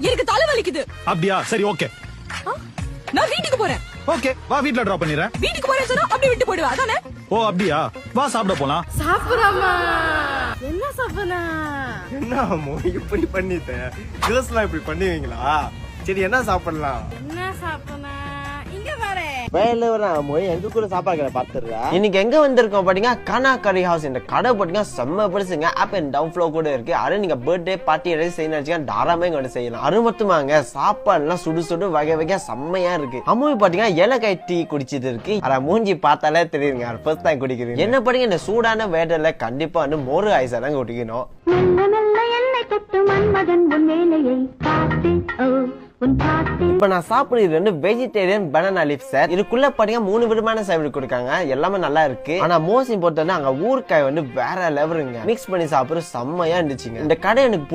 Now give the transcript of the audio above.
எனக்கு தலை வலிக்குது. அப்படியா? சரி ஓகே. நான் வீட்டுக்கு போறேன். ஓகே வா, வீட்ல டிராப் பண்ணிடுறேன். வீட்டுக்கு போறேன்னு சொன்னா அப்படியே விட்டு போயிடுவா அதானே? ஓ அப்படியா? வா சாப்பிட போலாம். சாப்பிடாமா? என்ன சாப்பிடனா? என்ன அம்மோ இப்படி பண்ணிட்ட? கேர்ள்ஸ்லாம் இப்படி பண்ணுவீங்களா? சரி என்ன சாப்பிடலாம்? என்ன சாப்பிடனா? இங்க பாரு. வேலை அம்மோ எங்க கூட சாப்பாடு பாத்துறா. இன்னைக்கு எங்க வந்திருக்கோம் பாத்தீங்கன்னா கானா கரி ஹவுஸ். இந்த கடை பாத்தீங்கன்னா செம்ம பெருசுங்க. அப் அண்ட் டவுன் ஃப்ளோ கூட இருக்கு. அது நீங்க பர்த்டே பார்ட்டி எதாவது செய்யணும் தாராளமா இங்க வந்து செய்யலாம். அது மட்டுமாங்க சாப்பாடு எல்லாம் சுடு சுடு வகை வகையா செம்மையா இருக்கு. அம்முவி பாத்தீங்கன்னா ஏலக்காய் டீ குடிச்சிட்டு இருக்கு. அத மூஞ்சி பார்த்தாலே தெரியுங்க, ஃபர்ஸ்ட் டைம் குடிக்கிறீங்க. என்ன பாத்தீங்க, இந்த சூடான வேடர்ல கண்டிப்பா வந்து மோரு ஐஸ் தான் குடிக்கணும். இப்ப நான் சாப்பிடுறது வந்து வெஜிடேரியன் பனானா லீஃப் சார். இதுக்குள்ள பாத்தீங்கன்னா 3 விதமான சைவல் கொடுக்காங்க. எல்லாமே நல்லா இருக்கு. ஆனா மோஸ்ட் இம்பார்ட்டன்ட் அங்க ஊறுகாய் வந்து வேற லெவலுங்க. மிக்ஸ் பண்ணி சாப்பிடுறது செம்மையா இருந்துச்சுங்க. இந்த கடை எனக்கு